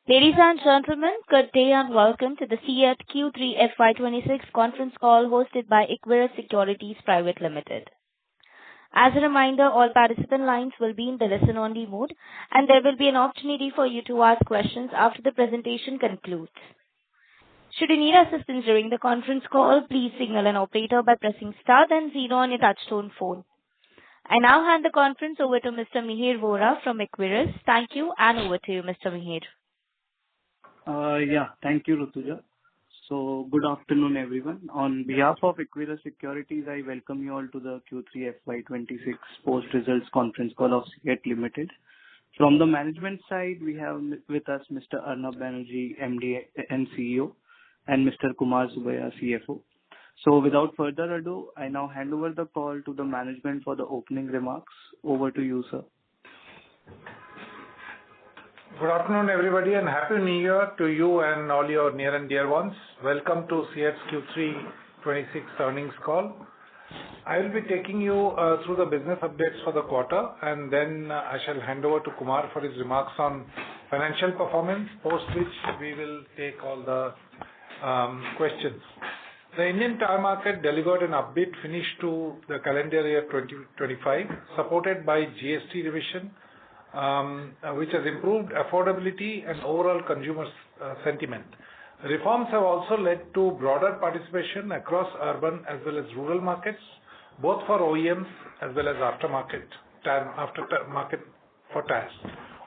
Ladies and gentlemen, good day and welcome to the Ceat Q3 FY26 conference call hosted by Equirus Securities Private Limited. As a reminder, all participant lines will be in the listen-only mode, and there will be an opportunity for you to ask questions after the presentation concludes. Should you need assistance during the conference call, please signal an operator by pressing star then zero on your touchtone phone. I now hand the conference over to Mr. Mihir Vora from Equirus. Thank you, and over to you, Mr. Mihir. Thank you, Rutuja. So, good afternoon, everyone. On behalf of Equirus Securities, I welcome you all to the Q3 FY26 post-results conference call of Ceat Ltd. From the management side, we have with us Mr. Arnab Banerjee, MD and CEO, and Mr. Kumar Subbiah, CFO. So, without further ado, I now hand over the call to the management for the opening remarks. Over to you, sir. Good afternoon, everybody, and Happy New Year to you and all your near and dear ones. Welcome to Ceat's Q3 26 earnings call. I will be taking you through the business updates for the quarter, and then I shall hand over to Kumar for his remarks on financial performance, post which we will take all the questions. The Indian tire market delivered an upbeat finish to the calendar year 2025, supported by GST revision, which has improved affordability and overall consumer sentiment. Reforms have also led to broader participation across urban as well as rural markets, both for OEMs as well as aftermarket for tires.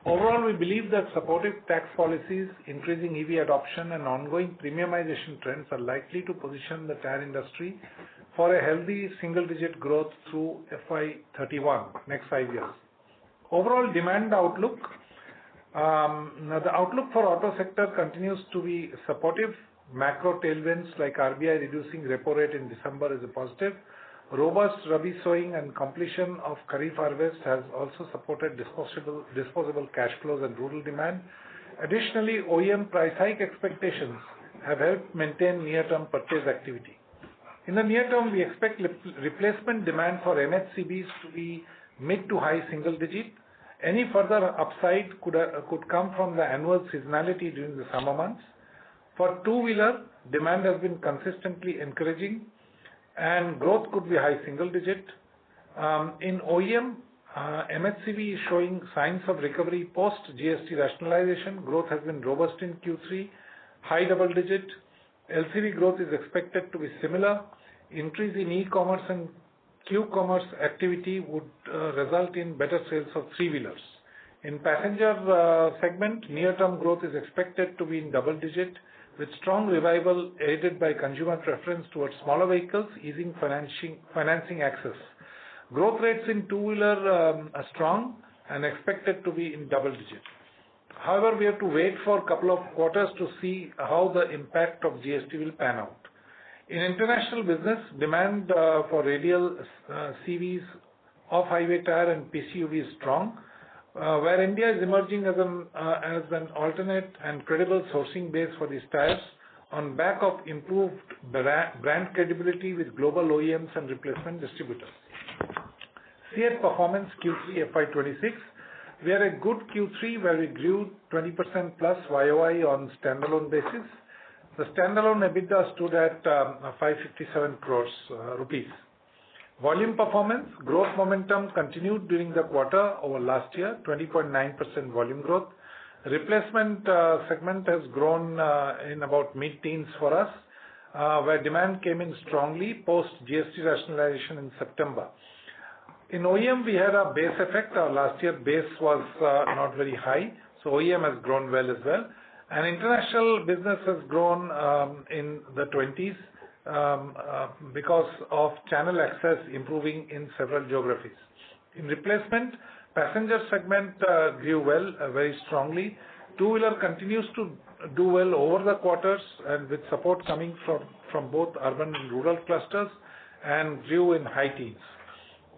Overall, we believe that supportive tax policies, increasing EV adoption, and ongoing premiumization trends are likely to position the tire industry for a healthy single-digit growth through FY31, next 5 years. Overall demand outlook. The outlook for auto sector continues to be supportive. Macro tailwinds like RBI reducing repo rate in December is a positive. Robust Rabi sowing and completion of Kharif harvest has also supported disposable cash flows and rural demand. Additionally, OEM price hike expectations have helped maintain near-term purchase activity. In the near term, we expect replacement demand for MHCVs to be mid to high single digit. Any further upside could come from the annual seasonality during the summer months. For two-wheeler, demand has been consistently encouraging, and growth could be high single digit. In OEM, MHCV is showing signs of recovery post GST rationalization. Growth has been robust in Q3, high double digit. LCV growth is expected to be similar. Increase in e-commerce and Q-commerce activity would result in better sales of three-wheelers. In passenger segment, near-term growth is expected to be in double-digit, with strong revival aided by consumer preference towards smaller vehicles, easing financing access. Growth rates in two-wheeler are strong and expected to be in double-digit. However, we have to wait for a couple of quarters to see how the impact of GST will pan out. In international business, demand for radial CVs, off-highway tire and PCUV is strong, where India is emerging as an alternate and credible sourcing base for these tires on back of improved brand credibility with global OEMs and replacement distributors. Ceat performance Q3 FY26. We had a good Q3 where we grew 20% plus YOI on standalone basis. The standalone EBITDA stood at 557 crores rupees. Volume performance, growth momentum continued during the quarter over last year, 20.9% volume growth. Replacement segment has grown in about mid-teens for us, where demand came in strongly post GST rationalization in September. In OEM, we had a base effect. Our last year base was not very high, so OEM has grown well as well. And international business has grown in the 20s because of channel access improving in several geographies. In replacement, passenger segment grew well, very strongly. Two-wheeler continues to do well over the quarters and with support coming from both urban and rural clusters and grew in high teens.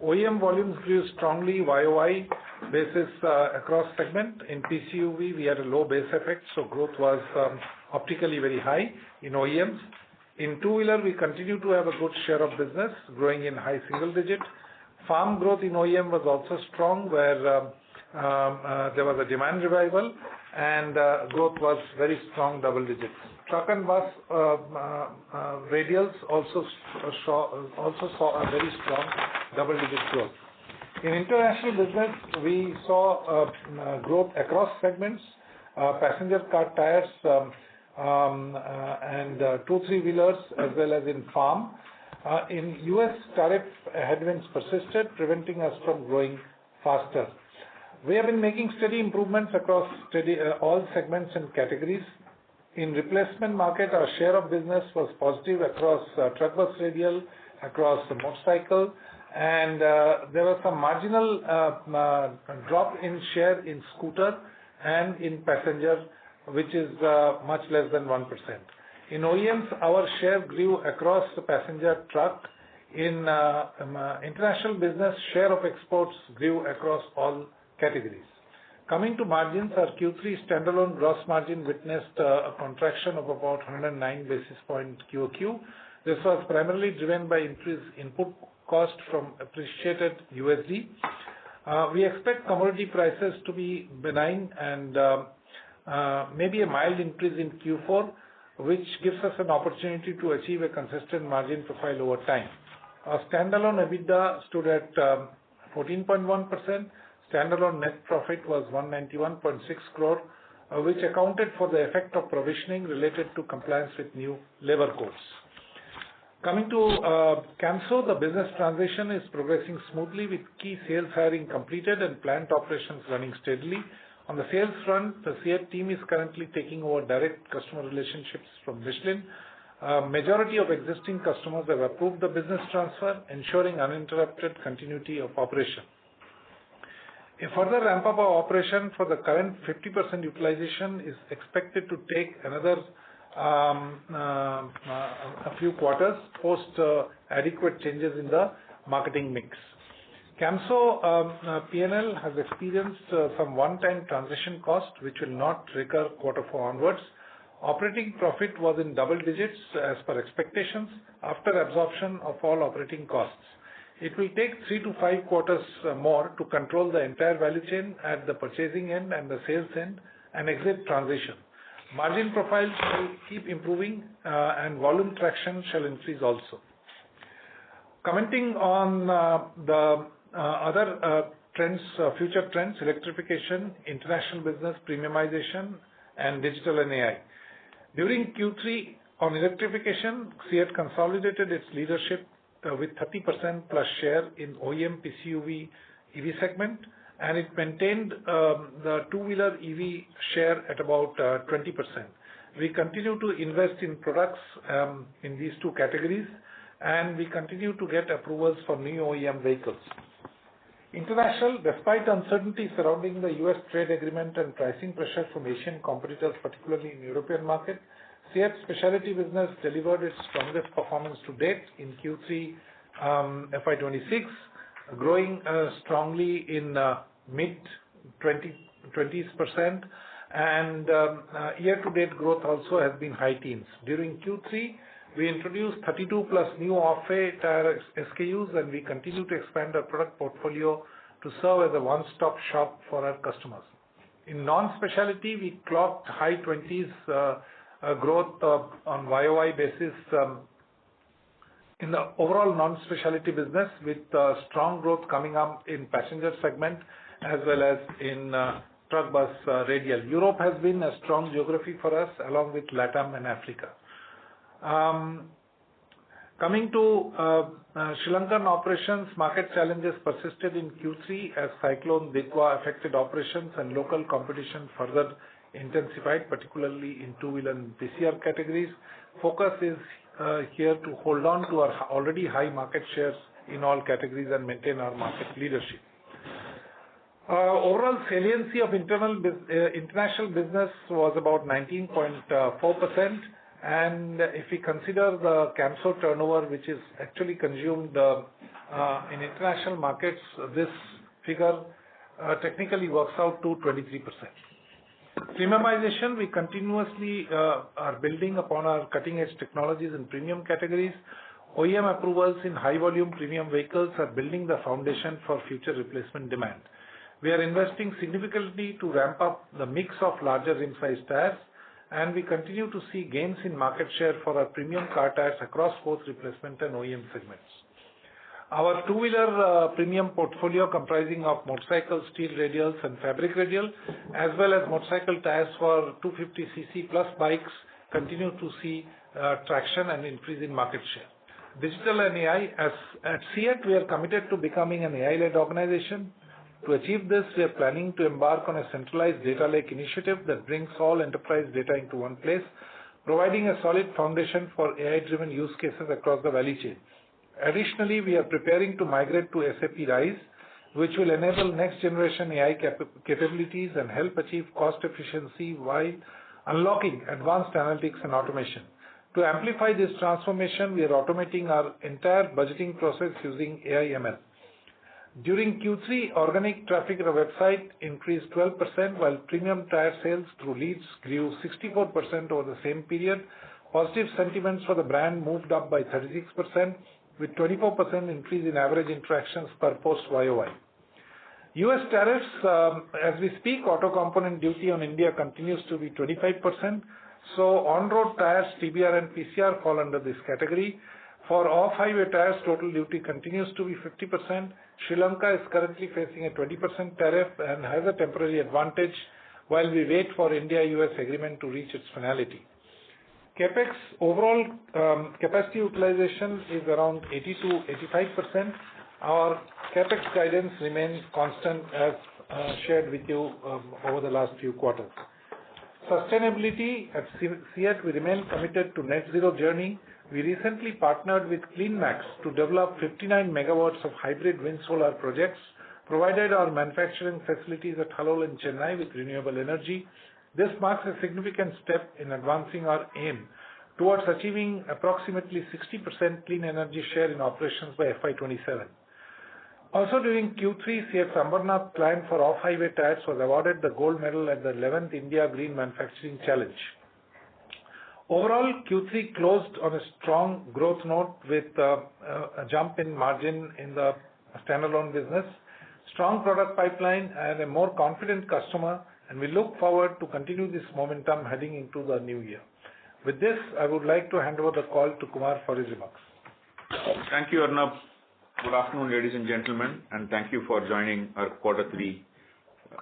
OEM volumes grew strongly YOI basis across segment. In PCUV, we had a low base effect, so growth was optically very high in OEMs. In two-wheeler, we continue to have a good share of business, growing in high single digit. Farm growth in OEM was also strong, where there was a demand revival. and growth was very strong, double digits. Truck and bus radials also saw a very strong double-digit growth. In international business, we saw growth across segments, passenger car tires and 2-3-wheelers, as well as in farm. In US, tariff headwinds persisted, preventing us from growing faster. We have been making steady improvements across all segments and categories. In replacement market, our share of business was positive across truck bus radial, across the motorcycle, and there was some marginal drop in share in scooter and in passenger, which is much less than 1%. In OEMs, our share grew across the passenger truck. In international business, share of exports grew across all categories. Coming to margins, our Q3 standalone gross margin witnessed a contraction of about 109 basis points QOQ. This was primarily driven by increased input cost from appreciated USD. We expect commodity prices to be benign and maybe a mild increase in Q4, which gives us an opportunity to achieve a consistent margin profile over time. Our standalone EBITDA stood at 14.1%. Standalone net profit was 191.6 crore, which accounted for the effect of provisioning related to compliance with new labor codes. Coming to Camso, the business transition is progressing smoothly with key sales hiring completed and plant operations running steadily. On the sales front, the Ceat team is currently taking over direct customer relationships from Michelin. Majority of existing customers have approved the business transfer, ensuring uninterrupted continuity of operation. A further ramp-up of operation for the current 50% utilization is expected to take another a few quarters post adequate changes in the marketing mix. Camso P&L has experienced some one-time transition cost, which will not recur Q4 onwards. Operating profit was in double digits as per expectations after absorption of all operating costs. It will take 3 to 5 quarters more to control the entire value chain at the purchasing end and the sales end and exit transition. Margin profiles will keep improving and volume traction shall increase also. Commenting on the other trends, future trends, electrification, international business, premiumization, and digital and AI. During Q3 on electrification, Ceat consolidated its leadership with 30% plus share in OEM PCUV EV segment, and it maintained the two-wheeler EV share at about 20%. We continue to invest in products in these two categories, and we continue to get approvals for new OEM vehicles. International, despite uncertainty surrounding the US trade agreement and pricing pressure from Asian competitors, particularly in European market, Ceat specialty business delivered its strongest performance to date in Q3 FY26, growing strongly in mid-20s%, and year-to-date growth also has been high teens. During Q3, we introduced 32 plus new off-road tire SKUs, and we continue to expand our product portfolio to serve as a one-stop shop for our customers. In non-specialty, we clocked high 20s growth on YOY basis in the overall non-specialty business, with strong growth coming up in passenger segment as well as in truck bus radial. Europe has been a strong geography for us, along with LATAM and Africa. Coming to Sri Lankan operations, market challenges persisted in Q3 as Cyclone Dikwa affected operations and local competition further intensified, particularly in two-wheeler and PCR categories. Focus is here to hold on to our already high market shares in all categories and maintain our market leadership. Overall saliency of international business was about 19.4%. And if we consider the Camso turnover, which is actually consumed in international markets, this figure technically works out to 23%. Premiumization, we continuously are building upon our cutting-edge technologies in premium categories. OEM approvals in high-volume premium vehicles are building the foundation for future replacement demand. We are investing significantly to ramp up the mix of larger rim size tires, and we continue to see gains in market share for our premium car tires across both replacement and OEM segments. Our two-wheeler premium portfolio, comprising of motorcycle steel radials and fabric radial, as well as motorcycle tires for 250cc plus bikes, continue to see traction and increase in market share. Digital and AI, at Ceat, we are committed to becoming an AI-led organization. To achieve this, we are planning to embark on a centralized data lake initiative that brings all enterprise data into one place, providing a solid foundation for AI-driven use cases across the value chain. Additionally, we are preparing to migrate to SAP RISE, which will enable next-generation AI capabilities and help achieve cost efficiency while unlocking advanced analytics and automation. To amplify this transformation, we are automating our entire budgeting process using AI/ML. During Q3, organic traffic at our website increased 12%, while premium tire sales through leads grew 64% over the same period. Positive sentiments for the brand moved up by 36%, with 24% increase in average interactions per post YOY. US tariffs, as we speak, auto component duty on India continues to be 25%. So on-road tires, TBR and PCR fall under this category. For off-highway tires, total duty continues to be 50%. Sri Lanka is currently facing a 20% tariff and has a temporary advantage while we wait for India-US agreement to reach its finality. Capex, overall capacity utilization is around 80 to 85%. Our capex guidance remains constant as shared with you over the last few quarters. Sustainability, at Ceat, we remain committed to net zero journey. We recently partnered with CleanMax to develop 59 megawatts of hybrid wind solar projects, provided our manufacturing facilities at Halol and Chennai with renewable energy. This marks a significant step in advancing our aim towards achieving approximately 60% clean energy share in operations by FY27. Also during Q3, Ceat's Ambernath plant for off-highway tires was awarded the gold medal at the 11th India Green Manufacturing Challenge. Overall, Q3 closed on a strong growth note with a jump in margin in the standalone business, strong product pipeline, and a more confident customer, and we look forward to continue this momentum heading into the new year. With this, I would like to hand over the call to Kumar for his remarks. Thank you, Arnab. Good afternoon, ladies and gentlemen, and thank you for joining our Quarter 3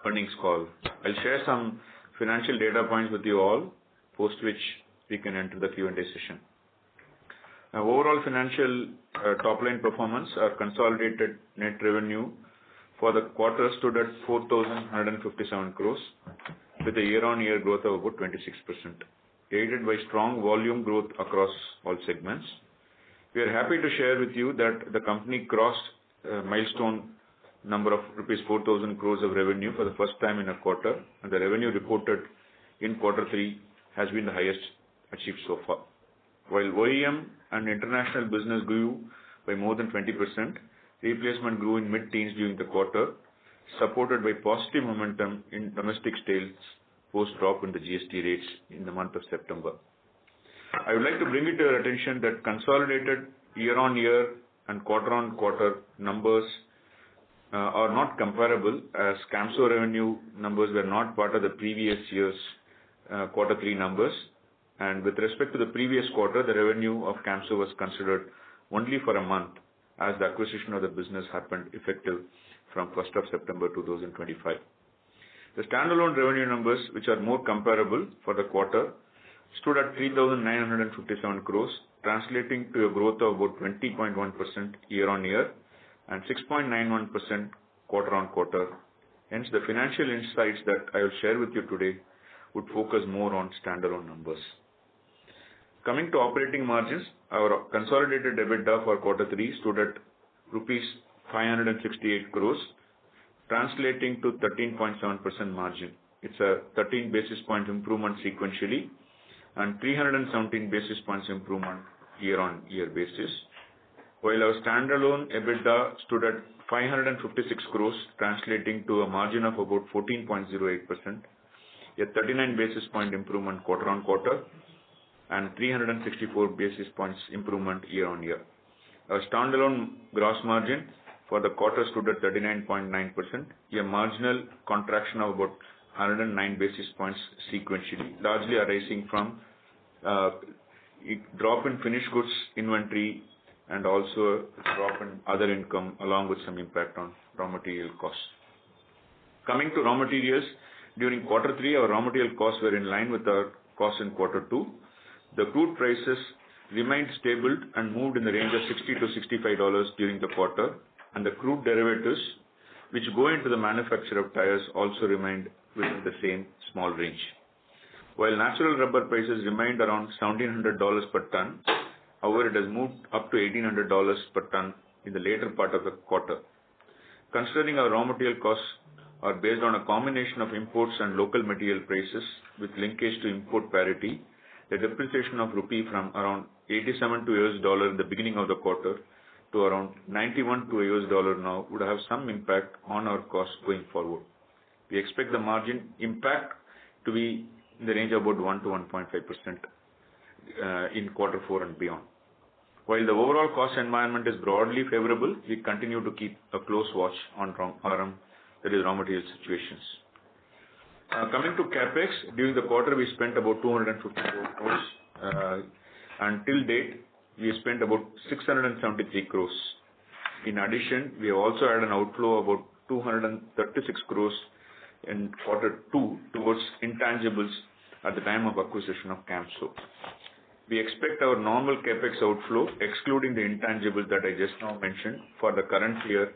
earnings call. I'll share some financial data points with you all, post which we can enter the Q&A session. Now, overall financial top-line performance, our consolidated net revenue for the quarter stood at 4,157 crores, with a year-on-year growth of about 26%, aided by strong volume growth across all segments. We are happy to share with you that the company crossed a milestone number of rupees 4,000 crores of revenue for the first time in a quarter, and the revenue reported in Quarter 3 has been the highest achieved so far. While OEM and international business grew by more than 20%, replacement grew in mid-teens during the quarter, supported by positive momentum in domestic sales post-drop in the GST rates in the month of September. I would like to bring it to your attention that consolidated year-on-year and quarter-on-quarter numbers are not comparable, as Camso revenue numbers were not part of the previous year's Quarter 3 numbers. And with respect to the previous quarter, the revenue of Camso was considered only for a month, as the acquisition of the business happened effective from 1st of September 2025. The standalone revenue numbers, which are more comparable for the quarter, stood at 3,957 crores, translating to a growth of about 20.1% year-on-year and 6.91% quarter-on-quarter. Hence, the financial insights that I will share with you today would focus more on standalone numbers. Coming to operating margins, our consolidated EBITDA for Quarter 3 stood at rupees 568 crores, translating to 13.7% margin. It's a 13 basis point improvement sequentially and 317 basis points improvement year-on-year basis. While our standalone EBITDA stood at 556 crores, translating to a margin of about 14.08%, a 39 basis point improvement quarter-on-quarter and 364 basis points improvement year-on-year. Our standalone gross margin for the quarter stood at 39.9%, a marginal contraction of about 109 basis points sequentially, largely arising from drop in finished goods inventory and also a drop in other income, along with some impact on raw material costs. Coming to raw materials, during quarter 3, our raw material costs were in line with our costs in quarter 2. The crude prices remained stable and moved in the range of $60 to $65 during the quarter, and the crude derivatives, which go into the manufacture of tires, also remained within the same small range. While natural rubber prices remained around $1,700 per ton, however, it has moved up to $1,800 per ton in the later part of the quarter. Considering our raw material costs are based on a combination of imports and local material prices with linkage to import parity, the depreciation of rupee from around 87 to $1 in the beginning of the quarter to around 91 to $1 now would have some impact on our costs going forward. We expect the margin impact to be in the range of about 1 to 1.5% in quarter 4 and beyond. While the overall cost environment is broadly favorable, we continue to keep a close watch on raw material situations. Coming to capex, during the quarter we spent about 254 crores, and till date we spent about 673 crores. In addition, we have also had an outflow of about 236 crores in quarter 2 towards intangibles at the time of acquisition of Camso. We expect our normal capex outflow, excluding the intangibles that I just now mentioned, for the current year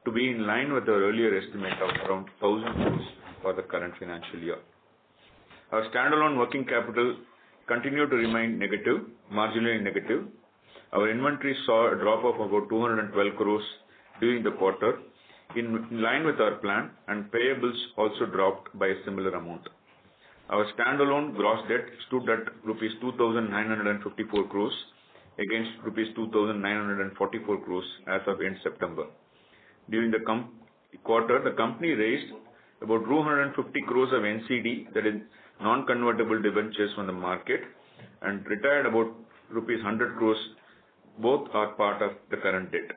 to be in line with our earlier estimate of around 1,000 crores for the current financial year. Our standalone working capital continued to remain negative, marginally negative. Our inventory saw a drop of about 212 crores during the quarter, in line with our plan, and payables also dropped by a similar amount. Our standalone gross debt stood at rupees 2,954 crores against rupees 2,944 crores as of end September. During the quarter, the company raised about 250 crores of NCD, that is non-convertible debentures, from the market and retired about rupees 100 crores. Both are part of the current debt.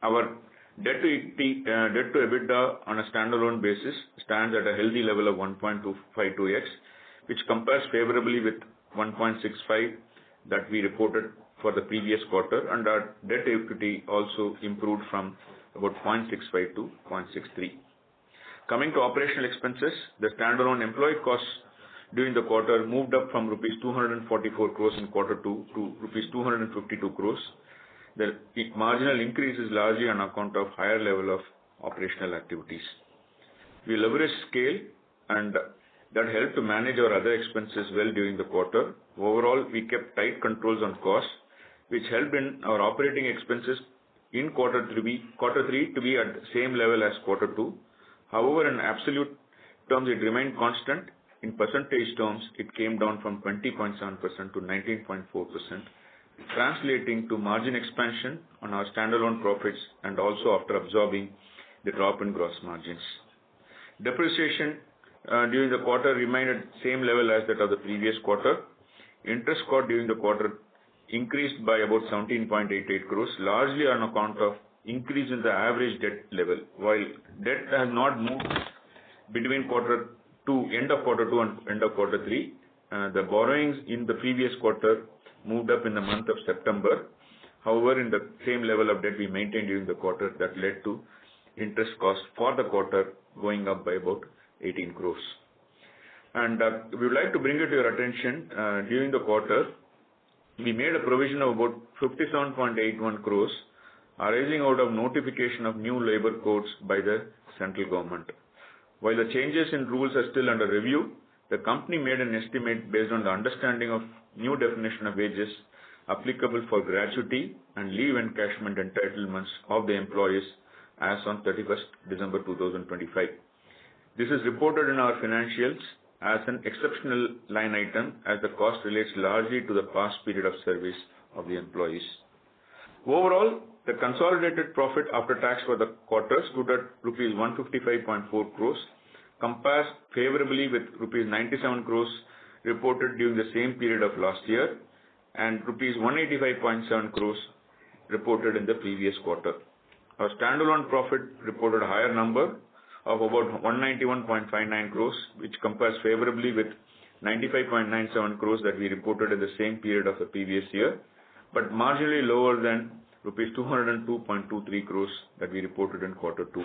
Our debt to EBITDA on a standalone basis stands at a healthy level of 1.252x, which compares favorably with 1.65 that we reported for the previous quarter, and our debt to equity also improved from about 0.65 to 0.63. Coming to operational expenses, the standalone employee costs during the quarter moved up from rupees 244 crores in quarter 2 to rupees 252 crores. The marginal increase is largely on account of higher level of operational activities. We leveraged scale, and that helped to manage our other expenses well during the quarter. Overall, we kept tight controls on costs, which helped in our operating expenses in quarter 3 to be at the same level as quarter 2. However, in absolute terms, it remained constant. In percentage terms, it came down from 20.7% to 19.4%, translating to margin expansion on our standalone profits and also after absorbing the drop in gross margins. Depreciation during the quarter remained at the same level as that of the previous quarter. Interest cost during the quarter increased by about 17.88 crores, largely on account of increase in the average debt level. While debt has not moved between end of quarter 2 and end of quarter 3, the borrowings in the previous quarter moved up in the month of September. However, in the same level of debt we maintained during the quarter, that led to interest costs for the quarter going up by about 18 crores. And we would like to bring it to your attention, during the quarter, we made a provision of about 57.81 crores arising out of notification of new labor codes by the central government. While the changes in rules are still under review, the company made an estimate based on the understanding of new definition of wages applicable for gratuity and leave encashment entitlements of the employees as on 31st December 2025. This is reported in our financials as an exceptional line item, as the cost relates largely to the past period of service of the employees. Overall, the consolidated profit after tax for the quarter stood at rupees 155.4 crores, compares favorably with rupees 97 crores reported during the same period of last year and rupees 185.7 crores reported in the previous quarter. Our standalone profit reported a higher number of about 191.59 crores, which compares favorably with 95.97 crores that we reported in the same period of the previous year, but marginally lower than rupees 202.23 crores that we reported in quarter 2.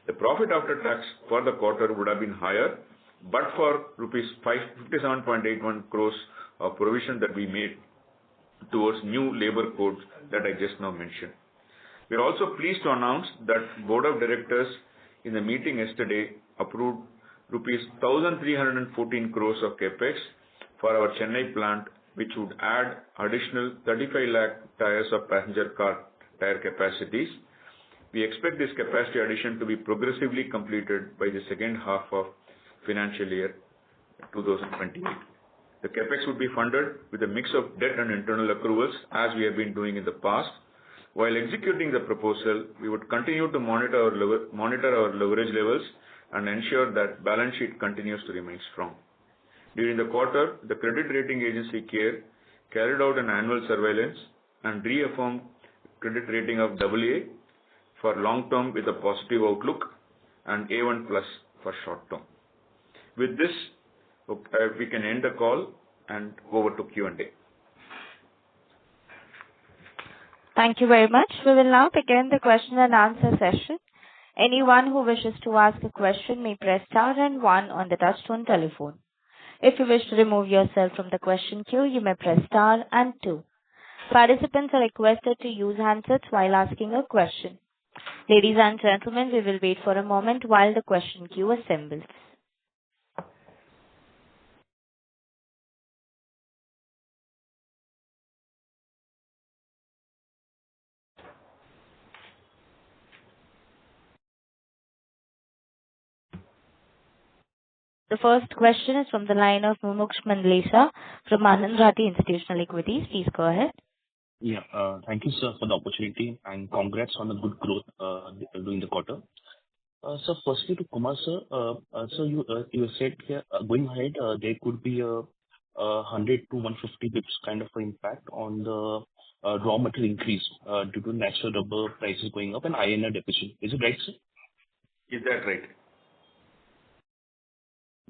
The profit after tax for the quarter would have been higher, but for rupees 57.81 crores of provision that we made towards new labor codes that I just now mentioned. We are also pleased to announce that Board of Directors in the meeting yesterday approved rupees 1,314 crores of capex for our Chennai plant, which would add additional 35 lakh tires of passenger car tire capacities. We expect this capacity addition to be progressively completed by the second half of financial year 2028. The capex would be funded with a mix of debt and internal accruals, as we have been doing in the past. While executing the proposal, we would continue to monitor our leverage levels and ensure that balance sheet continues to remain strong. During the quarter, the credit rating agency CARE carried out an annual surveillance and reaffirmed credit rating of AA for long term with a positive outlook and A1+ for short term. With this, we can end the call and over to Q&A. Thank you very much. We will now begin the question and answer session. Anyone who wishes to ask a question may press star and 1 on the touchtone telephone. If you wish to remove yourself from the question queue, you may press star and 2. Participants are requested to use handsets while asking a question. Ladies and gentlemen, we will wait for a moment while the question queue assembles. The first question is from the line of Mumuksh Mandlesha from Anand Rathi Institutional Equities. Please go ahead. Yeah, thank you, sir, for the opportunity and congrats on the good growth during the quarter. So, firstly to Kumar, sir, so you said here going ahead there could be a 100 to 150 bps kind of impact on the raw material increase due to natural rubber prices going up and INR depreciation. Is it right, sir? Is that right?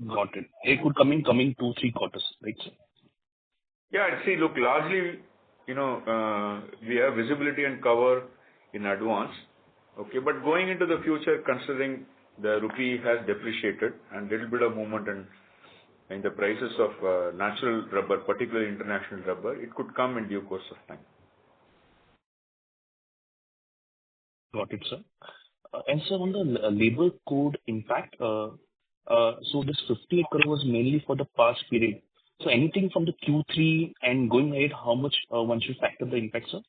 Got it. It could come in coming 2-3 quarters, right, sir? Yeah, see, look, largely, we have visibility and cover in advance. Okay, but going into the future, considering the rupee has depreciated and little bit of movement in the prices of natural rubber, particularly international rubber, it could come in due course of time. Got it, sir. And sir, on the labor code impact, so this 58 crore was mainly for the past period. So anything from the Q3 and going ahead, how much one should factor the impact, sir?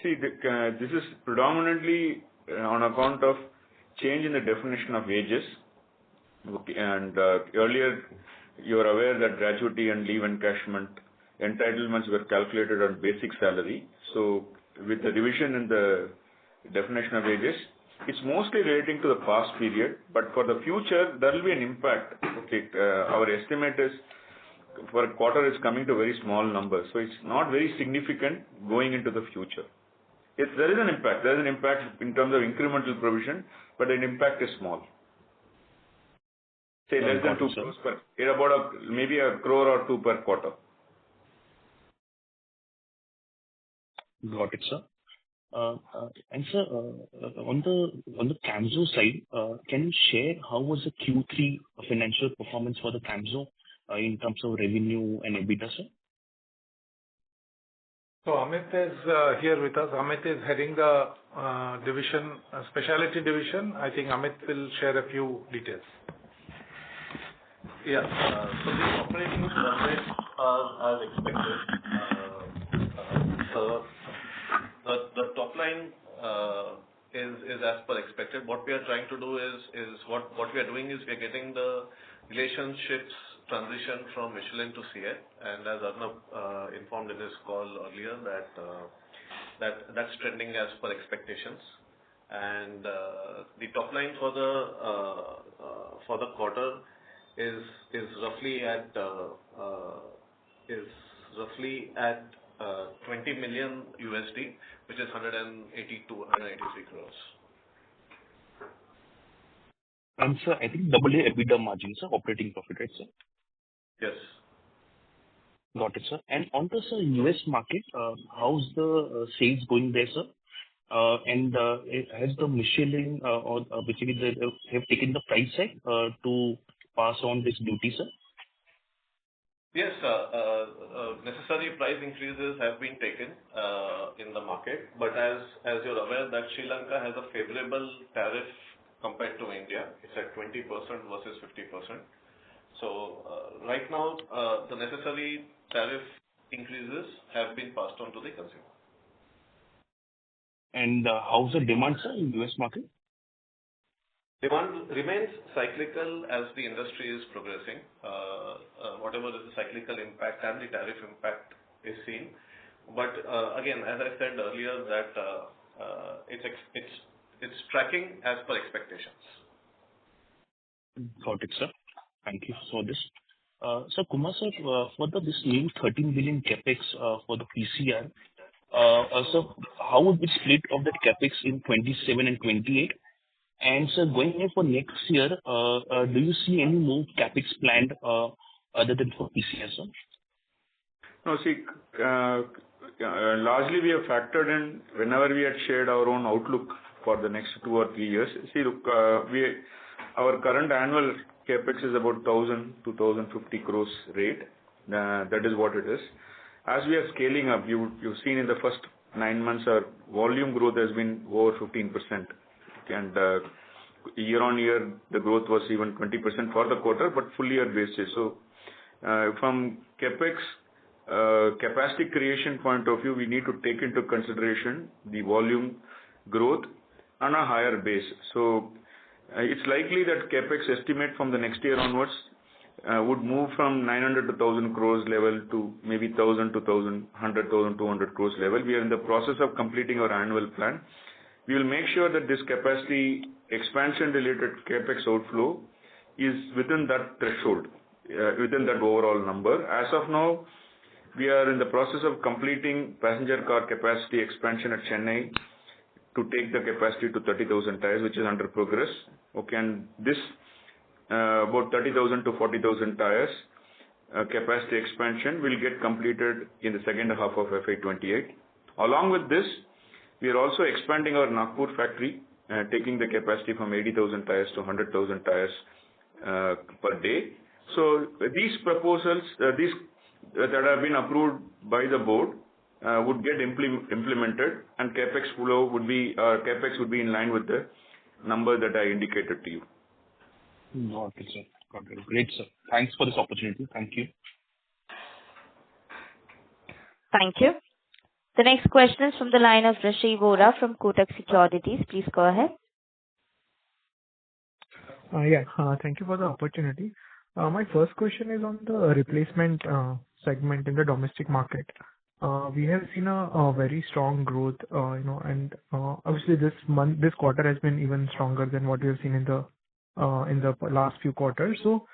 See, this is predominantly on account of change in the definition of wages. Okay, and earlier you are aware that gratuity and leave encashment entitlements were calculated on basic salary. So with the revision in the definition of wages, it's mostly relating to the past period, but for the future there will be an impact. Okay, our estimate is for a quarter is coming to very small numbers, so it's not very significant going into the future. There is an impact. There is an impact in terms of incremental provision, but the impact is small. Say less than 2 crores per, about maybe 1 crore or 2 per quarter. Got it, sir. And sir, on the Camso side, can you share how was the Q3 financial performance for the Camso in terms of revenue and EBITDA, sir? So Amit is here with us. Amit is heading the division, specialty division. I think Amit will share a few details. Yeah, so the operating numbers are as expected. So the top line is as per expected. What we are trying to do is what we are doing is we are getting the relationships transition from Michelin to Ceat, and as Arnab informed in his call earlier that's trending as per expectations. And the top line for the quarter is roughly at $20 million, which is 182, 183 crores. And sir, I think double A EBITDA margin, sir, operating profit, right, sir? Yes. Got it, sir. And on the, sir, US market, how's the sales going there, sir? Has the Michelin basically they have taken the price hike to pass on this duty, sir? Yes, necessary price increases have been taken in the market, but as you're aware that Sri Lanka has a favorable tariff compared to India. It's at 20% versus 50%. So right now, the necessary tariff increases have been passed on to the consumer. And how's the demand, sir, in US market? Demand remains cyclical as the industry is progressing. Whatever is the cyclical impact and the tariff impact is seen. But again, as I said earlier, that it's tracking as per expectations. Got it, sir. Thank you for this. So Kumar sir, for this new 13 billion capex for the PCR, so how would be split of that capex in 27 and 28? And sir, going ahead for next year, do you see any more capex planned other than for PCR, sir? No, see, largely we have factored in whenever we had shared our own outlook for the next 2 or 3 years. See, look, our current annual capex is about 1,000 to 1,050 crores rate. That is what it is. As we are scaling up, you've seen in the first 9 months our volume growth has been over 15%. And year on year, the growth was even 20% for the quarter, but full year basis. So from capex capacity creation point of view, we need to take into consideration the volume growth on a higher base. So it's likely that capex estimate from the next year onwards would move from 900 to 1,000 crores level to maybe 1,000 to 1,100, 1,200 crores level. We are in the process of completing our annual plan. We will make sure that this capacity expansion related capex outflow is within that threshold, within that overall number. As of now, we are in the process of completing passenger car capacity expansion at Chennai to take the capacity to 30,000 tires, which is under progress. Okay, and this about 30,000 to 40,000 tires capacity expansion will get completed in the second half of FY28. Along with this, we are also expanding our Nagpur factory, taking the capacity from 80,000 tires to 100,000 tires per day. So these proposals, these that have been approved by the board, would get implemented, and capex flow would be capex would be in line with the number that I indicated to you. Got it, sir. Got it. Great, sir. Thanks for this opportunity. Thank you. Thank you. The next question is from the line of Rishi Vora from Kotak Securities. Please go ahead. Thank you for the opportunity. My first question is on the replacement segment in the domestic market. We have seen a very strong growth, and obviously this quarter has been even stronger than what we have seen in the last few quarters. So,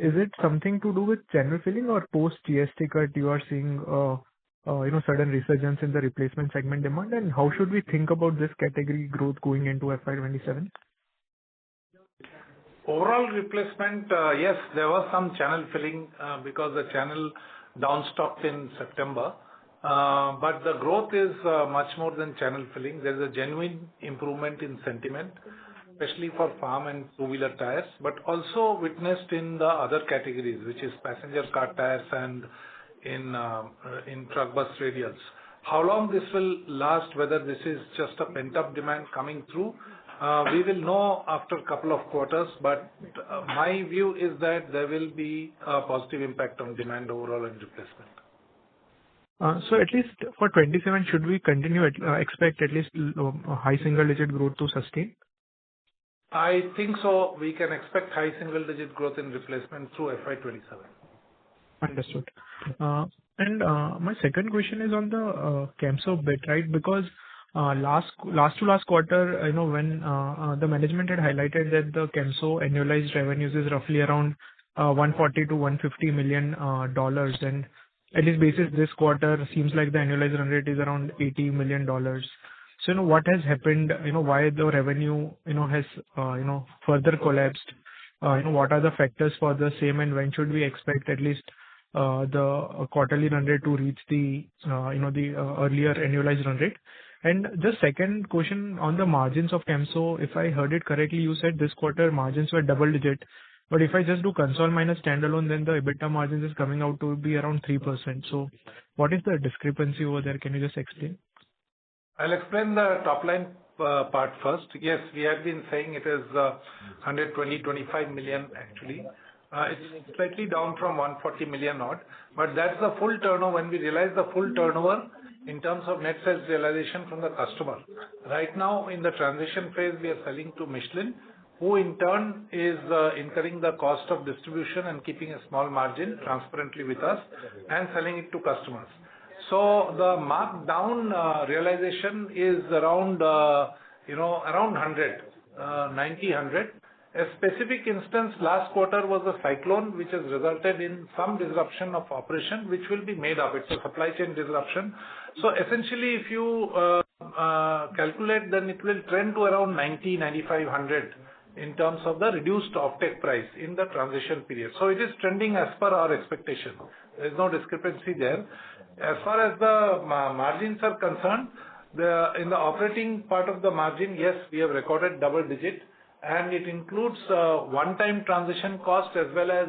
is it something to do with channel filling or post GST cut you are seeing sudden resurgence in the replacement segment demand, and how should we think about this category growth going into FY27? Overall replacement, yes, there was some channel filling because the channel downstocked in September. But the growth is much more than channel filling. There is a genuine improvement in sentiment, especially for farm and two-wheeler tires, but also witnessed in the other categories, which is passenger car tires and in truck bus radials. How long this will last, whether this is just a pent-up demand coming through, we will know after a couple of quarters, but my view is that there will be a positive impact on demand overall and replacement. So at least for 27, should we expect at least high single-digit growth to sustain? I think so. We can expect high single-digit growth in replacement through FY27. Understood. And my second question is on the Camso bit, right? Because last quarter, when the management had highlighted that the Camso annualized revenues is roughly around $140 to $150 million, and at least basis this quarter, seems like the annualized run rate is around $80 million. So, what has happened, why the revenue, has, further collapsed? What are the factors for the same, and when should we expect at least the quarterly run rate to reach the, the earlier annualized run rate? And just second question on the margins of Camso, if I heard it correctly, you said this quarter margins were double digit, but if I just do console minus standalone, then the EBITDA margins is coming out to be around 3%. So what is the discrepancy over there? Can you just explain? I'll explain the top line part first. Yes, we have been saying it is 125 million actually. It's slightly down from 140 million odd, but that's the full turnover. When we realize the full turnover in terms of net sales realization from the customer. Right now in the transition phase, we are selling to Michelin, who in turn is incurring the cost of distribution and keeping a small margin transparently with us and selling it to customers. So the markdown realization is around, around 100, 90, 100. A specific instance last quarter was a cyclone, which has resulted in some disruption of operation, which will be made up. It's a supply chain disruption. So essentially, if you calculate, then it will trend to around 90, 95, 100 in terms of the reduced offtake price in the transition period. So it is trending as per our expectation. There is no discrepancy there. As far as the margins are concerned, in the operating part of the margin, yes, we have recorded double digit, and it includes one-time transition cost as well as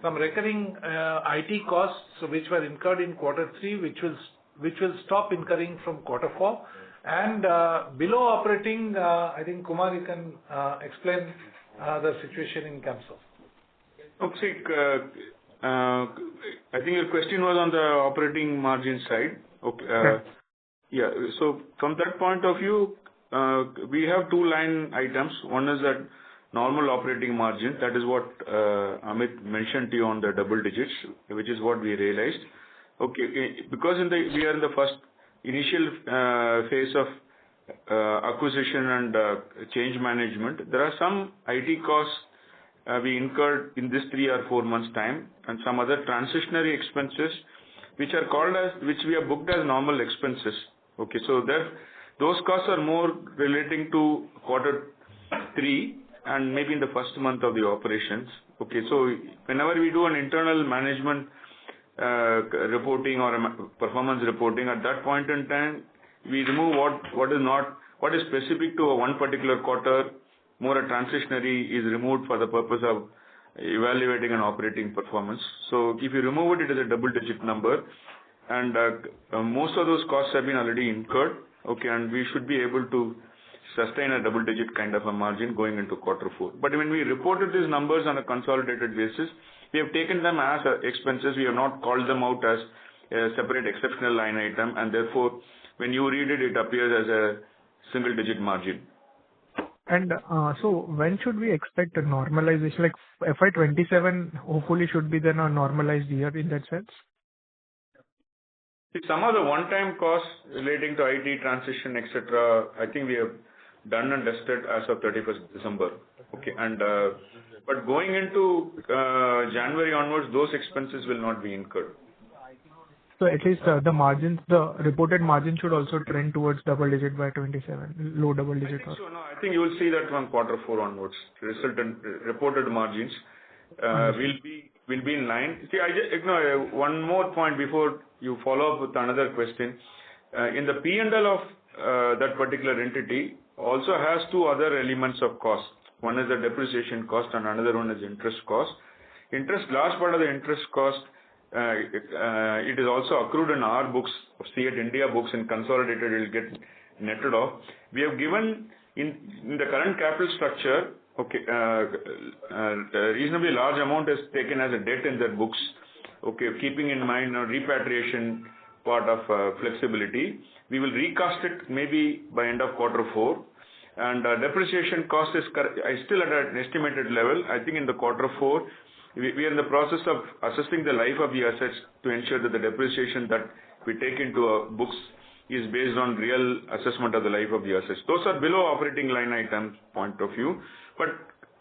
some recurring IT costs which were incurred in quarter 3, which will stop incurring from quarter 4. And below operating, I think Kumar, you can explain the situation in Camso. Okay, I think your question was on the operating margin side. Okay, yeah. So from that point of view, we have two line items. One is that normal operating margin. That is what Amit mentioned to you on the double digits, which is what we realized. Okay, because we are in the first initial phase of acquisition and change management, there are some IT costs we incurred in this 3 or 4 months time, and some other transitionary expenses which we have booked as normal expenses. Okay, so those costs are more relating to quarter 3 and maybe in the first month of the operations. Okay, so whenever we do an internal management reporting or performance reporting, at that point in time, we remove what is specific to a one particular quarter. More a transitionary is removed for the purpose of evaluating an operating performance. So if you remove it, it is a double digit number, and most of those costs have been already incurred. Okay, and we should be able to sustain a double digit kind of a margin going into quarter 4. But when we reported these numbers on a consolidated basis, we have taken them as expenses. We have not called them out as a separate exceptional line item, and therefore when you read it, it appears as a single digit margin. And so when should we expect a normalization? Like FY27 hopefully should be then a normalized year in that sense? Some of the one-time costs relating to IT transition, etc., I think we have done and dusted as of 31st December. Okay, and but going into January onwards, those expenses will not be incurred. So at least the margins, the reported margin should also trend towards double digit by 27, low double digit. I think so. No, I think you will see that from quarter 4 onwards. Resultant reported margins will be in line. See, one more point before you follow up with another question. In the P&L of that particular entity also has two other elements of cost. One is the depreciation cost and another one is interest cost. Large part of the interest cost, it is also accrued in our books, of Ceat India books, and consolidated it will get netted off. We have given in the current capital structure, okay, a reasonably large amount is taken as a debt in their books. Okay, keeping in mind repatriation part of flexibility, we will recast it maybe by end of quarter 4. And depreciation cost is still at an estimated level. I think in the quarter 4, we are in the process of assessing the life of the assets to ensure that the depreciation that we take into our books is based on real assessment of the life of the assets. Those are below operating line items point of view. But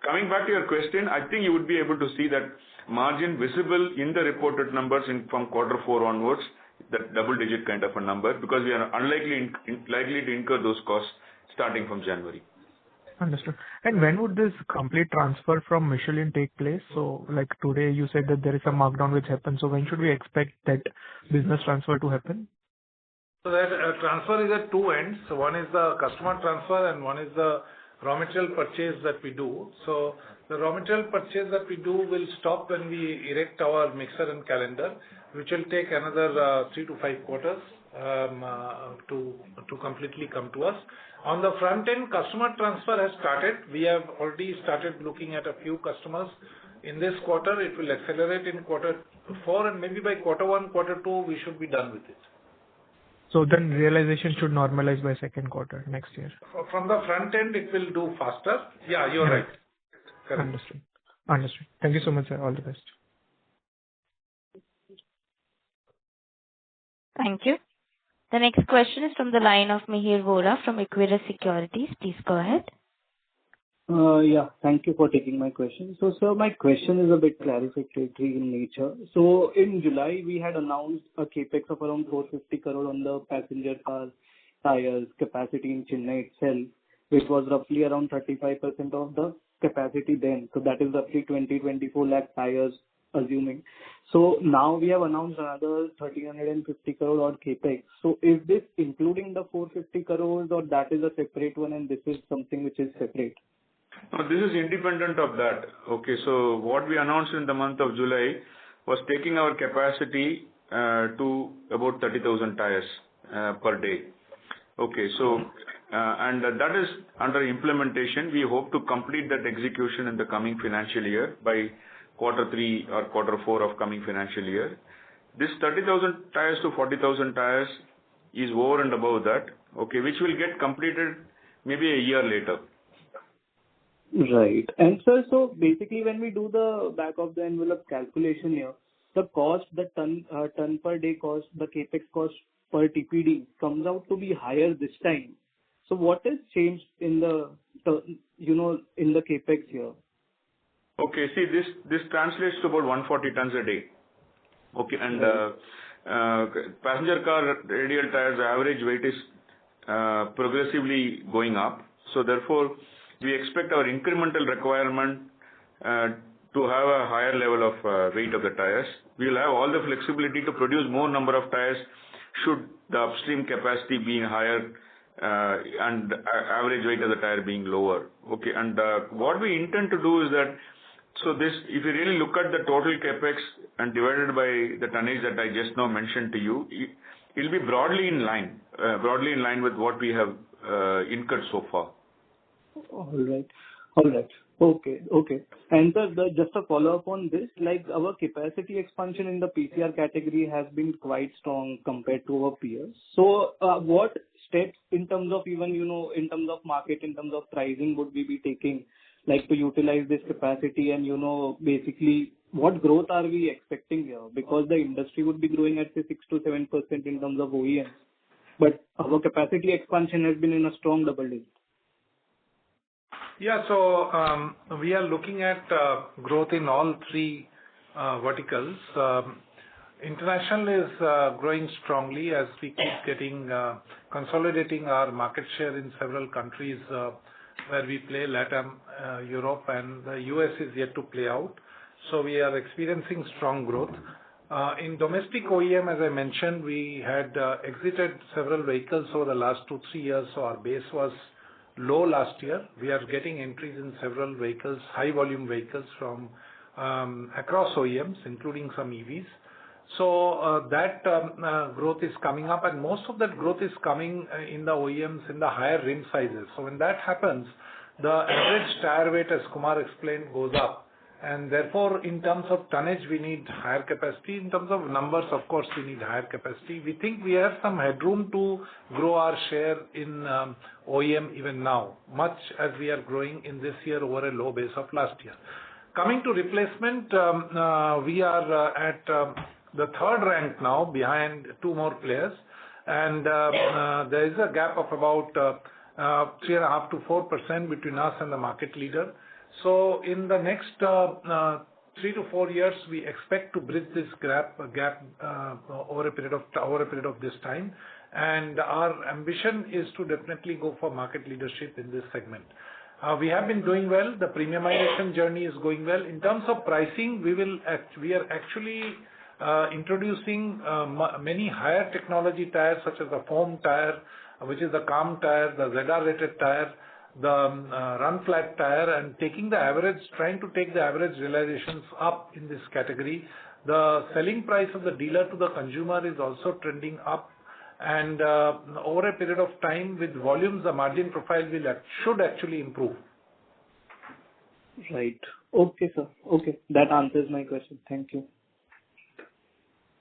coming back to your question, I think you would be able to see that margin visible in the reported numbers from quarter four onwards, that double-digit kind of a number, because we are likely to incur those costs starting from January. Understood. And when would this complete transfer from Michelin take place? So, like today, you said that there is a markdown which happened. So, when should we expect that business transfer to happen? So that transfer is at two ends. So one is the customer transfer and one is the raw material purchase that we do. So the raw material purchase that we do will stop when we erect our mixer and calendar, which will take another 3 to 5 quarters to completely come to us. On the front end, customer transfer has started. We have already started looking at a few customers. In this quarter, it will accelerate in quarter 4, and maybe by quarter 1, quarter 2, we should be done with it. So then realization should normalize by second quarter next year. From the front end, it will do faster. Yeah, you're right. Correct. Understood. Understood. Thank you so much, sir. All the best. Thank you. The next question is from the line of Mihir Vora from Equirus Securities. Please go ahead. Yeah, thank you for taking my question. So, sir, my question is a bit clarificatory in nature. So, in July, we had announced a capex of around 450 crore on the passenger car tires capacity in Chennai itself, which was roughly around 35% of the capacity then. So, that is roughly 24 lakh tires, assuming. So, now we have announced another 1,350 crore odd capex. So, is this including the 450 crores, or that is a separate one and this is something which is separate? No, this is independent of that. Okay, so what we announced in the month of July was taking our capacity to about 30,000 tires per day. Okay, so and that is under implementation. We hope to complete that execution in the coming financial year by quarter 3 or quarter 4 of coming financial year. This 30,000 tires to 40,000 tires is over and above that, okay, which will get completed maybe a year later. Right. And sir, so basically when we do the back of the envelope calculation here, the cost, the ton per day cost, the capex cost per TPD comes out to be higher this time. So what has changed in the, in the capex here? Okay, see this translates to about 140 tons a day. Okay, and passenger car radial tires average weight is progressively going up. So therefore, we expect our incremental requirement to have a higher level of weight of the tires. We will have all the flexibility to produce more number of tires should the upstream capacity being higher and average weight of the tire being lower. Okay, and what we intend to do is that, so this, if you really look at the total capex and divided by the tonnage that I just now mentioned to you, it will be broadly in line with what we have incurred so far. All right. Okay. And sir, just a follow up on this, like our capacity expansion in the PCR category has been quite strong compared to our peers. So, what steps in terms of even, in terms of market, in terms of pricing would we be taking, like to utilize this capacity and, basically what growth are we expecting here? Because the industry would be growing at say 6 to 7% in terms of OEMs, but our capacity expansion has been in a strong double digit. Yeah, so we are looking at growth in all three verticals. International is growing strongly as we keep consolidating our market share in several countries where we play, Latin, Europe, and the US is yet to play out. So we are experiencing strong growth. In domestic OEM, as I mentioned, we had exited several vehicles over the last 2-3 years, so our base was low last year. We are getting entries in several vehicles, high volume vehicles from across OEMs, including some EVs. So that growth is coming up, and most of that growth is coming in the OEMs in the higher rim sizes. So when that happens, the average tire weight, as Kumar explained, goes up. And therefore, in terms of tonnage, we need higher capacity. In terms of numbers, of course, we need higher capacity. We think we have some headroom to grow our share in OEM even now, much as we are growing in this year over a low base of last year. Coming to replacement, we are at the third rank now, behind two more players. And there is a gap of about 3.5% to 4% between us and the market leader. So in the next 3 to 4 years, we expect to bridge this gap over a period of this time, and our ambition is to definitely go for market leadership in this segment. We have been doing well. The premiumization journey is going well. In terms of pricing, we are actually introducing many higher technology tires, such as the foam tire, which is the calm tire, the ZR rated tire, the run flat tire, and trying to take the average realizations up in this category. The selling price of the dealer to the consumer is also trending up, and over a period of time with volumes, the margin profile should actually improve. Right. Okay, sir. Okay. That answers my question. Thank you.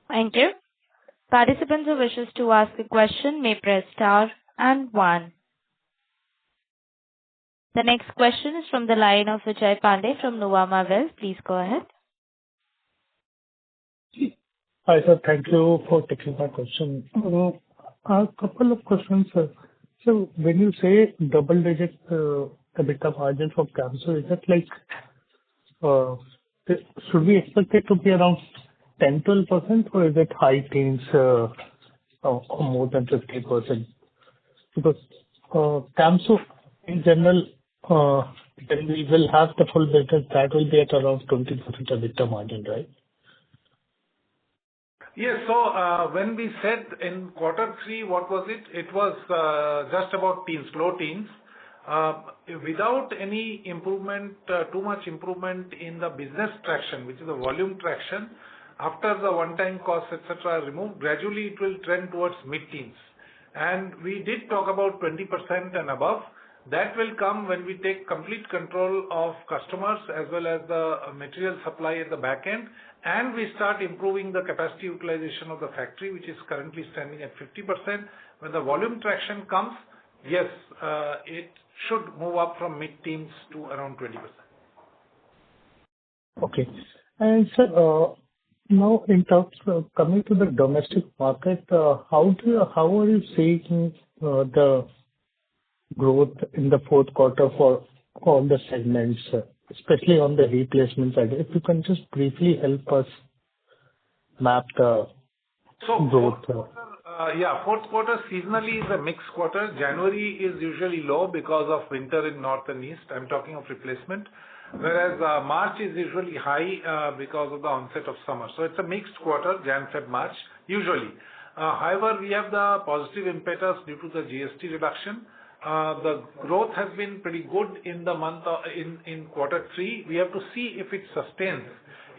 Thank you. Participants who wishes to ask a question may press star and 1. The next question is from the line of Vijay Pandey from Nuvama Wealth. Please go ahead. Hi, sir. Thank you for taking my question. A couple of questions, sir. So when you say double-digit EBITDA margin for Camso, is it like, should we expect it to be around 10-12%, or is it high teens, or more than 50%? Because Camso in general, when we will have the full business, that will be at around 20% EBITDA margin, right? Yes. So when we said in quarter 3, what was it? It was just about teens, low teens. Without any improvement, too much improvement in the business traction, which is the volume traction, after the one-time costs, etc., are removed, gradually it will trend towards mid-teens. And we did talk about 20% and above. That will come when we take complete control of customers as well as the material supply at the back end, and we start improving the capacity utilization of the factory, which is currently standing at 50%. When the volume traction comes, yes, it should move up from mid-teens to around 20%. Okay. And sir, now in terms of coming to the domestic market, how are you seeing the growth in the fourth quarter for all the segments, especially on the replacement side? If you can just briefly help us map the growth. Fourth quarter seasonally is a mixed quarter. January is usually low because of winter in north and east. I'm talking of replacement. Whereas March is usually high because of the onset of summer. So it's a mixed quarter, Jan, Feb, March, usually. However, we have the positive impetus due to the GST reduction. The growth has been pretty good in the month in quarter 3. We have to see if it sustains.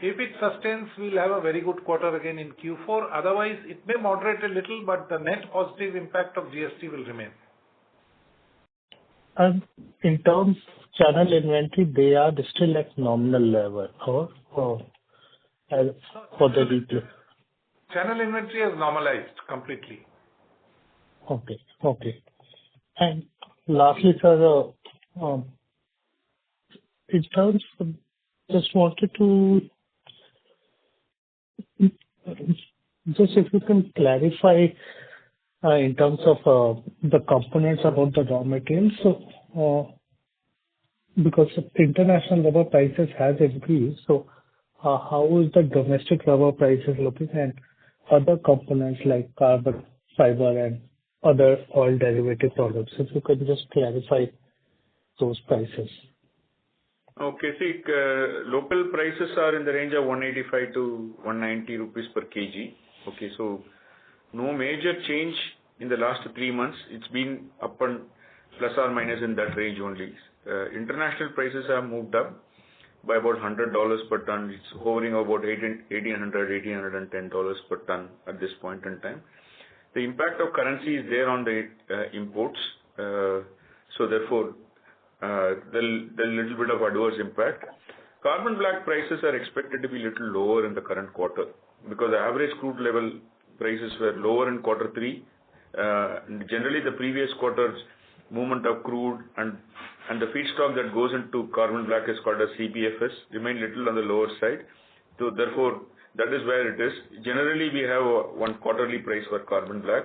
If it sustains, we'll have a very good quarter again in Q4. Otherwise, it may moderate a little, but the net positive impact of GST will remain. And in terms of channel inventory, they are still at nominal level, or for the replay? Channel inventory has normalized completely. Okay. And lastly, sir, in terms of, just wanted to, just if you can clarify in terms of the components about the raw materials. So, because international rubber prices has increased, so how is the domestic rubber prices looking, and other components like carbon fiber and other oil derivative products? If you could just clarify those prices. Okay. See, local prices are in the range of 185 to 190 rupees per kg. Okay, so no major change in the last 3 months. It's been up and plus or minus in that range only. International prices have moved up by about $100 per ton. It's hovering about $1,810 per ton at this point in time. The impact of currency is there on the imports, so therefore there's a little bit of adverse impact. Carbon black prices are expected to be a little lower in the current quarter because the average crude level prices were lower in quarter 3. Generally, the previous quarter's movement of crude and the feedstock that goes into carbon black is called as CBFS remained little on the lower side. So therefore, that is where it is. Generally, we have one quarterly price for carbon black.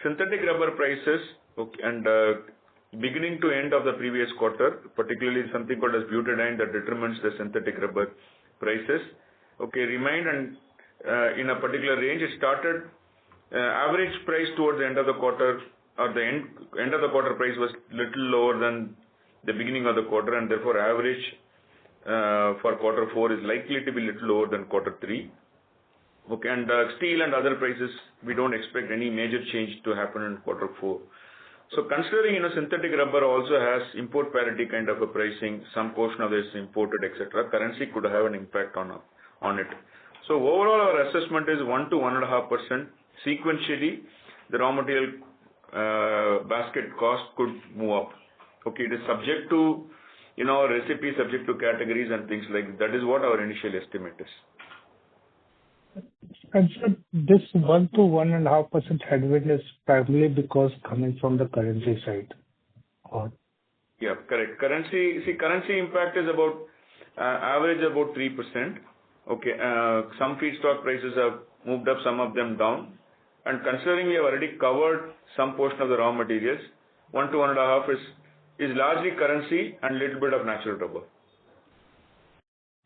Synthetic rubber prices, okay, and beginning to end of the previous quarter, particularly something called as butadiene that determines the synthetic rubber prices, remained and in a particular range. It started average price towards the end of the quarter, or the end of the quarter price was little lower than the beginning of the quarter, and therefore average for quarter 4 is likely to be little lower than quarter 3. And steel and other prices, we don't expect any major change to happen in quarter 4. So considering, synthetic rubber also has import parity kind of a pricing, some portion of this imported, etc., currency could have an impact on it. So overall, our assessment is 1 to 1.5%. Sequentially, the raw material basket cost could move up. It is subject to, recipe, subject to categories and things like that. That is what our initial estimate is. And so this 1 to 1.5% headwind is primarily because coming from the currency side. Yeah, correct. Currency impact is about average about 3%. Some feedstock prices have moved up, some of them down. And considering we have already covered some portion of the raw materials, 1 to 1.5 is largely currency and little bit of natural rubber.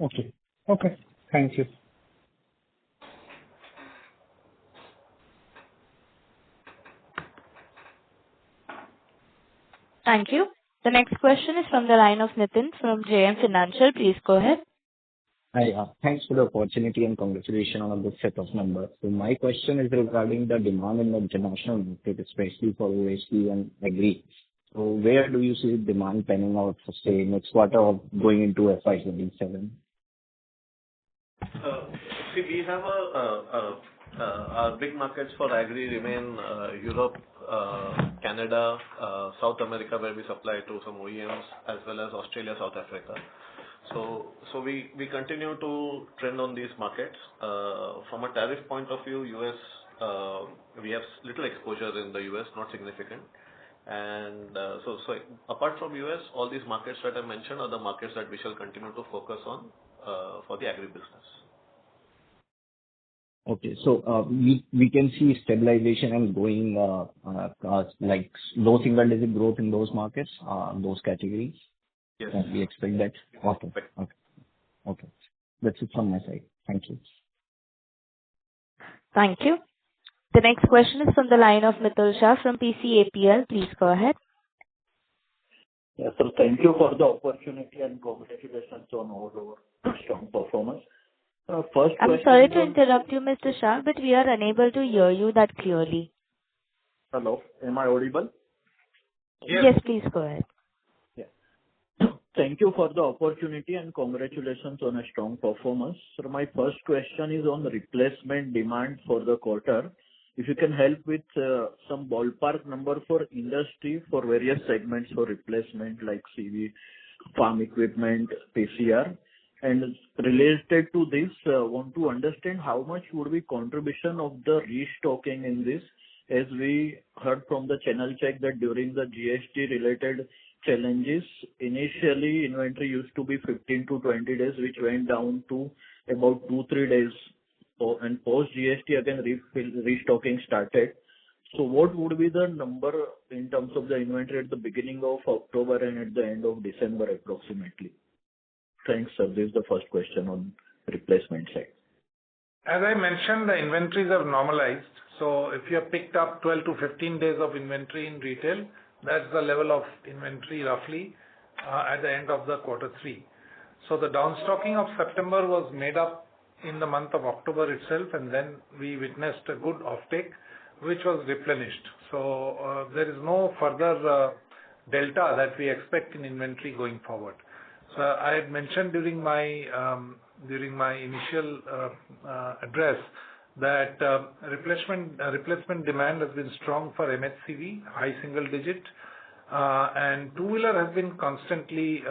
Okay. Thank you. Thank you. The next question is from the line of Nitin from JM Financial. Please go ahead. Hi, thanks for the opportunity and congratulations on a good set of numbers. So my question is regarding the demand in the international market, especially for OHT and agri. So where do you see demand panning out for, say, next quarter or going into FY27? We have our big markets for agri remain Europe, Canada, South America, where we supply to some OEMs, as well as Australia, South Africa. So we continue to trend on these markets. From a tariff point of view, US, we have little exposure in the US, not significant. And so apart from US, all these markets that I mentioned are the markets that we shall continue to focus on for the agri business. Okay, so we can see stabilization and going like low single digit growth in those markets, those categories. Yes. Can we expect that? Okay. That's it from my side. Thank you. Thank you. The next question is from the line of Mitul Shah from PCAPL. Please go ahead. Yes, sir. Thank you for the opportunity and congratulations on overall strong performance. I'm sorry to interrupt you, Mr. Shah, but we are unable to hear you that clearly. Hello, am I audible? Yes, please go ahead. Thank you for the opportunity and congratulations on a strong performance. So my first question is on the replacement demand for the quarter. If you can help with some ballpark number for industry for various segments for replacement like CV, farm equipment, PCR. And related to this, want to understand how much would be contribution of the restocking in this, as we heard from the channel check that during the GST related challenges, initially inventory used to be 15 to 20 days, which went down to about 2-3 days. And post GST again restocking started. So what would be the number in terms of the inventory at the beginning of October and at the end of December approximately? Thanks, sir. This is the first question on replacement side. As I mentioned, the inventories have normalized. So if you have picked up 12 to 15 days of inventory in retail, that's the level of inventory roughly at the end of the quarter 3. So the downstocking of September was made up in the month of October itself, and then we witnessed a good offtake, which was replenished. So there is no further delta that we expect in inventory going forward. So I had mentioned during my initial address that replacement demand has been strong for MHCV, high single digit, and two-wheeler has been constantly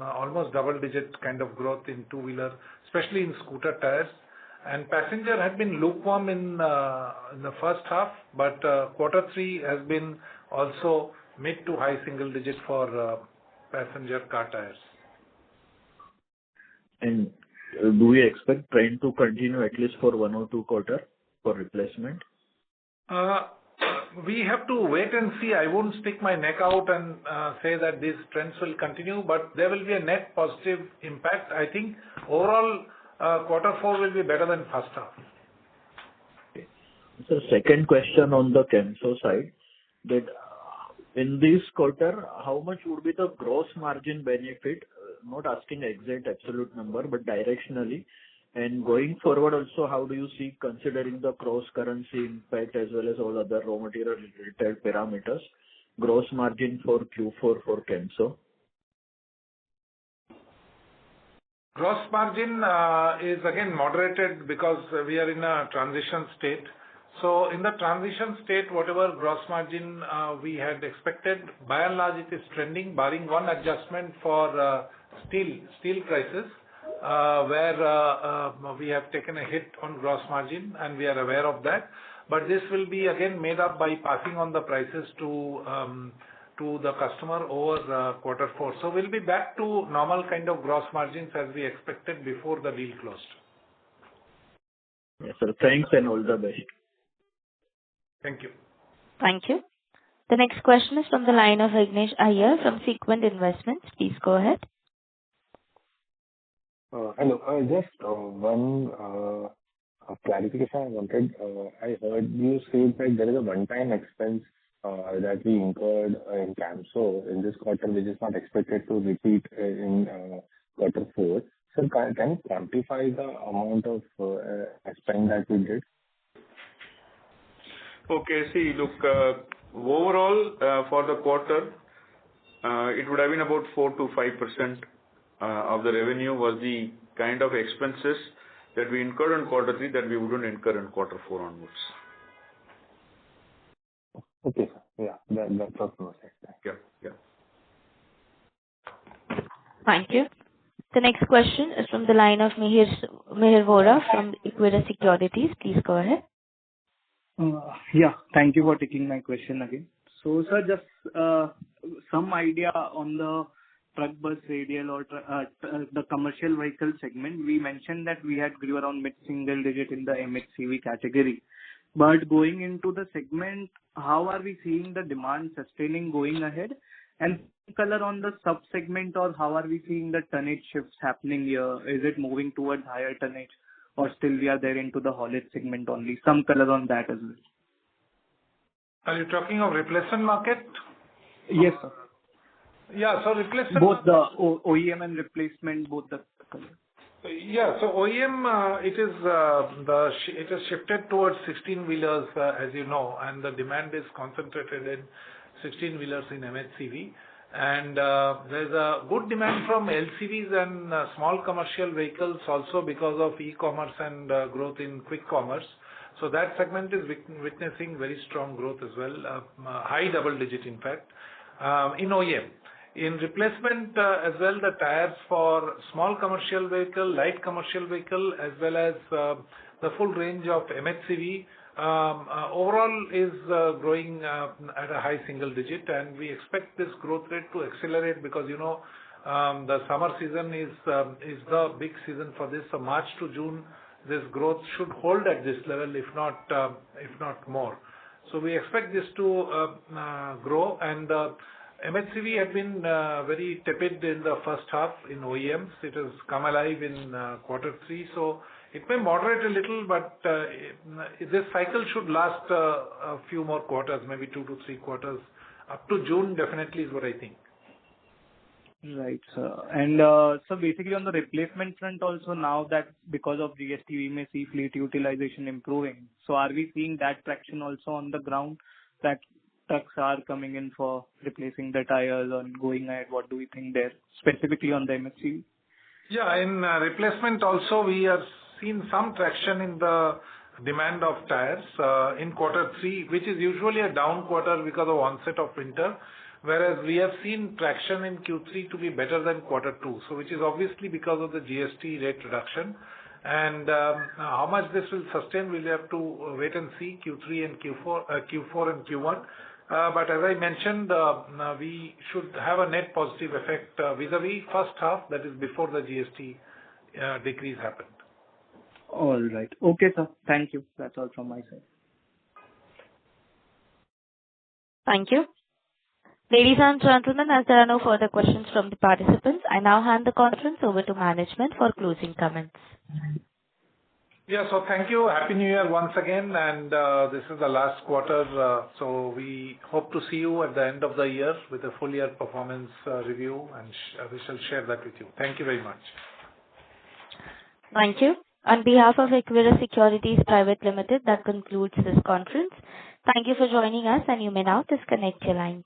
almost double-digit kind of growth in two-wheeler, especially in scooter tires. And passenger had been lukewarm in the first half, but quarter 3 has been also mid to high single digit for passenger car tires. And do we expect trend to continue at least for 1 or 2 quarters for replacement? We have to wait and see. I won't stick my neck out and say that these trends will continue, but there will be a net positive impact. I think overall, quarter four will be better than first half. Okay. So second question on the Camso side, that in this quarter, how much would be the gross margin benefit? Not asking exact absolute number, but directionally. And going forward also, how do you see, considering the cross-currency impact as well as all other raw material related parameters, gross margin for Q4 for Camso? Gross margin is again moderated because we are in a transition state. So in the transition state, whatever gross margin we had expected, by and large it is trending, barring one adjustment for steel prices, where we have taken a hit on gross margin, and we are aware of that. But this will be again made up by passing on the prices to the customer over quarter four. So we'll be back to normal kind of gross margins as we expected before the deal closed. Yes, sir. Thanks and all the best. Thank you. Thank you. The next question is from the line of Vignesh Iyer from Sequent Investments. Please go ahead. Hello. Just one clarification I wanted. I heard you say that there is a one-time expense that we incurred in Camso in this quarter, which is not expected to repeat in quarter four. So can you quantify the amount of spend that we did? Okay. See, look, overall, for the quarter, it would have been about 4 to 5% of the revenue was the kind of expenses that we incurred in quarter three that we wouldn't incur in quarter four onwards. Okay, sir. Yeah, that's all from my side. Yeah. Thank you. The next question is from the line of Mihir Vora from Equirus Securities. Please go ahead. Yeah, thank you for taking my question again. So, sir, just some idea on the truck, bus, radial, or the commercial vehicle segment. We mentioned that we had grew around mid-single digit in the MHCV category. But going into the segment, how are we seeing the demand sustaining going ahead? And color on the sub-segment, or how are we seeing the tonnage shifts happening here? Is it moving towards higher tonnage, or still we are there into the haulage segment only? Some color on that as well. Are you talking of replacement market? Yes, sir. Yeah, so replacement. Both the OEM and replacement, both the color. Yeah, so OEM, it is shifted towards 16-wheelers, as you know, and the demand is concentrated in 16-wheelers in MHCV. And there's a good demand from LCVs and small commercial vehicles also because of e-commerce and growth in quick commerce. So that segment is witnessing very strong growth as well, high double digit in fact, in OEM. In replacement as well, the tires for small commercial vehicle, light commercial vehicle, as well as the full range of MHCV, overall is growing at a high single digit, and we expect this growth rate to accelerate because, you know, the summer season is the big season for this. So March to June, this growth should hold at this level, if not more. So we expect this to grow, and MHCV had been very tepid in the first half in OEMs. It has come alive in quarter three, so it may moderate a little, but this cycle should last a few more quarters, maybe 2 to 3 quarters. Up to June definitely is what I think. Right, sir. And so basically on the replacement front also, now that because of GST we may see fleet utilization improving. So are we seeing that traction also on the ground, that trucks are coming in for replacing the tires or going ahead? What do we think there, specifically on the MHCV? Yeah, in replacement also we have seen some traction in the demand of tires in quarter three, which is usually a down quarter because of onset of winter, whereas we have seen traction in Q3 to be better than quarter two, so which is obviously because of the GST rate reduction. And how much this will sustain, we'll have to wait and see Q3 and Q4 and Q1. But as I mentioned, we should have a net positive effect vis-a-vis first half, that is before the GST decrease happened. All right. Okay, sir. Thank you. That's all from my side. Thank you. Ladies and gentlemen, as there are no further questions from the participants, I now hand the conference over to management for closing comments. Yeah. So thank you. Happy New Year once again. And this is the last quarter. So we hope to see you at the end of the year with a full year performance review, and we shall share that with you. Thank you very much. Thank you. On behalf of Equirus Securities Private Limited, that concludes this conference. Thank you for joining us, and you may now disconnect your lines.